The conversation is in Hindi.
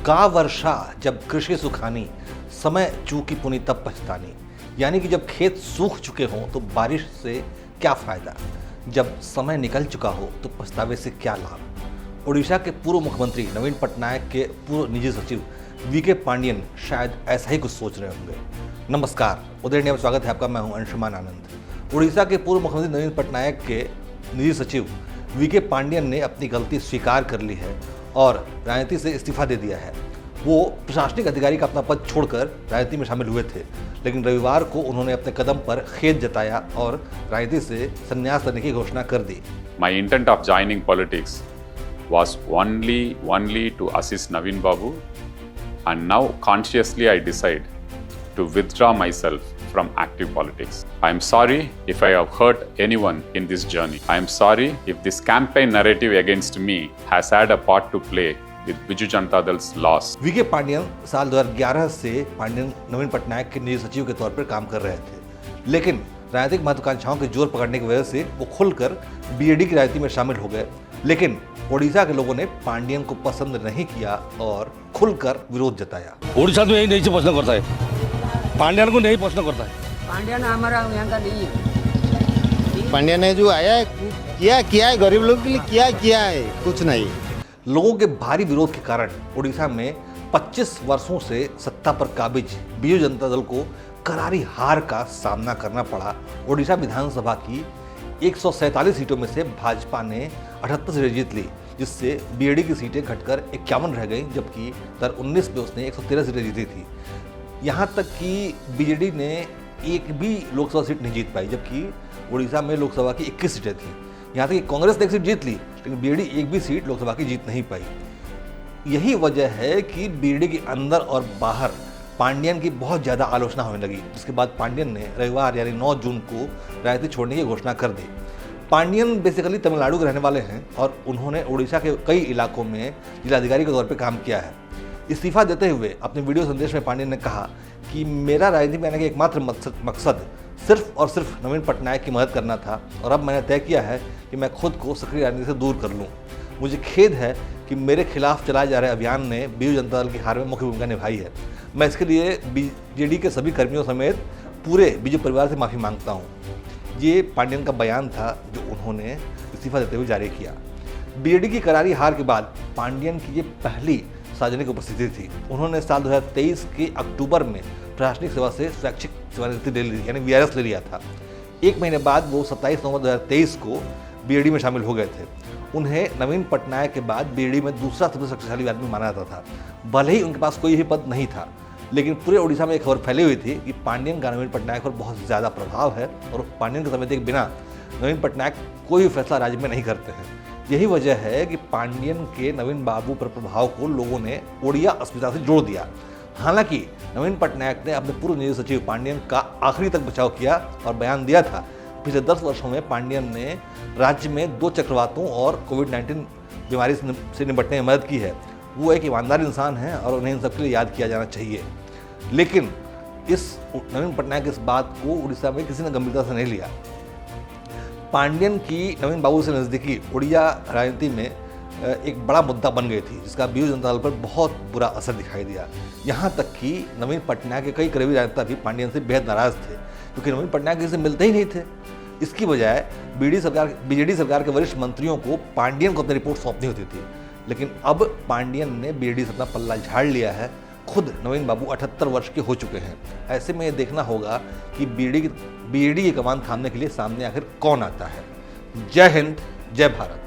का वर्षा जब कृषि सुखानी, समय चूकी पुनी तब पछतानी। यानी कि जब खेत सूख चुके हों तो बारिश से क्या फायदा, जब समय निकल चुका हो तो पछतावे से क्या लाभ। उड़ीसा के पूर्व मुख्यमंत्री नवीन पटनायक के पूर्व निजी सचिव वीके पांडियन शायद ऐसा ही कुछ सोच रहे होंगे। नमस्कार, उदय इंडिया में स्वागत है आपका। मैं हूं अंशुमान आनंद। उड़ीसा के पूर्व मुख्यमंत्री नवीन पटनायक के निजी सचिव वीके पांडियन ने अपनी गलती स्वीकार कर ली है और राजनीति से इस्तीफा दे दिया है। वो प्रशासनिक अधिकारी का अपना पद छोड़कर राजनीति में शामिल हुए थे, लेकिन रविवार को उन्होंने अपने कदम पर खेद जताया और राजनीति से संन्यास लेने की घोषणा कर दी। My intent of joining politics was only to assist Naveen Babu, and now consciously I decide to withdraw myself from active politics. I am sorry if I have hurt anyone in this journey. I am sorry if this campaign narrative against me has had a part to play with Biju Janata Dal's loss. VK Pandian साल 2011 से पांडियन नवीन पटनायक के निजी सचिव के तौर पर काम कर रहे थे, लेकिन राजनीतिक महत्वाकांक्षाओं के जोर पकड़ने की वजह से वो खुलकर बीजेडी की राजनीति में शामिल हो गए। लेकिन ओडिशा के लोगों ने पांडियन को पसंद नहीं किया और खुलकर विरोध जताया। ओडिशा तो यही नहीं से पसंद करता है, पांडियन को नहीं पसंद करता है। पांडियन हमारा यहाँ का नहीं है। पांड्या ने जो आया है किया है, गरीब लोगों के लिए किया है, कुछ नहीं। लोगों के भारी विरोध के कारण ओडिशा में 25 वर्षों से सत्ता पर काबिज बीजू जनता दल को करारी हार का सामना करना पड़ा। ओडिशा विधानसभा की 147 सीटों में से भाजपा ने 78 सीटें जीत ली, जिससे बीजेडी की सीटें घटकर 51 रह गईं, जबकि 2019 में उसने 113 सीटें जीती थी। यहाँ तक कि बीजेडी ने एक भी लोकसभा सीट नहीं जीत पाई, जबकि उड़ीसा में लोकसभा की 21 सीटें थी। यहाँ तक कि कांग्रेस ने एक सीट जीत ली, लेकिन बीजेडी एक भी सीट लोकसभा की जीत नहीं पाई। यही वजह है कि बीजेडी के अंदर और बाहर पांडियन की बहुत ज़्यादा आलोचना होने लगी, जिसके बाद पांडियन ने रविवार यानी 9 जून को राजनीति छोड़ने की घोषणा कर दी। पांडियन बेसिकली तमिलनाडु के रहने वाले हैं और उन्होंने उड़ीसा के कई इलाकों में जिलाधिकारी के तौर पर काम किया है। इस्तीफा देते हुए अपने वीडियो संदेश में पांडियन ने कहा कि मेरा राजनीति में आने का एकमात्र मकसद सिर्फ और सिर्फ नवीन पटनायक की मदद करना था और अब मैंने तय किया है कि मैं खुद को सक्रिय राजनीति से दूर कर लूँ। मुझे खेद है कि मेरे खिलाफ चलाए जा रहे अभियान ने बीजू जनता दल की हार में मुख्य भूमिका निभाई है। मैं इसके लिए बीजेडी के सभी कर्मियों समेत पूरे बीजू परिवार से माफ़ी मांगता हूँ। ये पांडियन का बयान था जो उन्होंने इस्तीफा देते हुए जारी किया। बीजेडी की करारी हार के बाद पांडियन की ये पहली सार्वजनिक उपस्थिति थी। उन्होंने साल 2023 के अक्टूबर में प्रशासनिक सेवा से स्वैच्छिक सेवानिवृत्ति ले ली, यानी वीआरएस ले लिया था। एक महीने बाद वो 27 नवंबर 2023 को बीजेडी में शामिल हो गए थे। उन्हें नवीन पटनायक के बाद बीजेडी में दूसरा सबसे शक्तिशाली आदमी माना जाता था। भले ही उनके पास कोई भी पद नहीं था, लेकिन पूरे उड़ीसा में एक खबर फैली हुई थी कि पांडियन का नवीन पटनायक पर बहुत ज़्यादा प्रभाव है और पांडियन की सहमति के बिना नवीन पटनायक कोई भी फैसला राज्य में नहीं करते हैं। यही वजह है कि पांडियन के नवीन बाबू पर प्रभाव को लोगों ने ओडिया अस्मिता से जोड़ दिया। हालांकि नवीन पटनायक ने अपने पूर्व निजी सचिव पांडियन का आखिरी तक बचाव किया और बयान दिया था पिछले 10 वर्षों में पांडियन ने राज्य में 2 चक्रवातों और कोविड-19 बीमारी से निपटने में मदद की है। वो एक ईमानदार इंसान हैं और उन्हें इन सबके लिए याद किया जाना चाहिए। लेकिन इस नवीन पटनायक इस बात को उड़ीसा में किसी ने गंभीरता से नहीं लिया। पांडियन की नवीन बाबू से नज़दीकी उड़िया राजनीति में एक बड़ा मुद्दा बन गई थी, जिसका बीजू जनता दल पर बहुत बुरा असर दिखाई दिया। यहाँ तक कि नवीन पटनायक के कई करीबी राजनेता भी पांडियन से बेहद नाराज थे, क्योंकि नवीन पटनायक किसी से मिलते ही नहीं थे। इसकी बजाय बीजेडी सरकार के वरिष्ठ मंत्रियों को पांडियन को अपनी रिपोर्ट सौंपनी होती थी, लेकिन अब पांडियन ने बीजेडी से अपना पल्ला झाड़ लिया है। खुद नवीन बाबू 78 वर्ष के हो चुके हैं। ऐसे में ये देखना होगा कि बीजेडी की कमान थामने के लिए सामने आखिर कौन आता है। जय हिंद, जय भारत।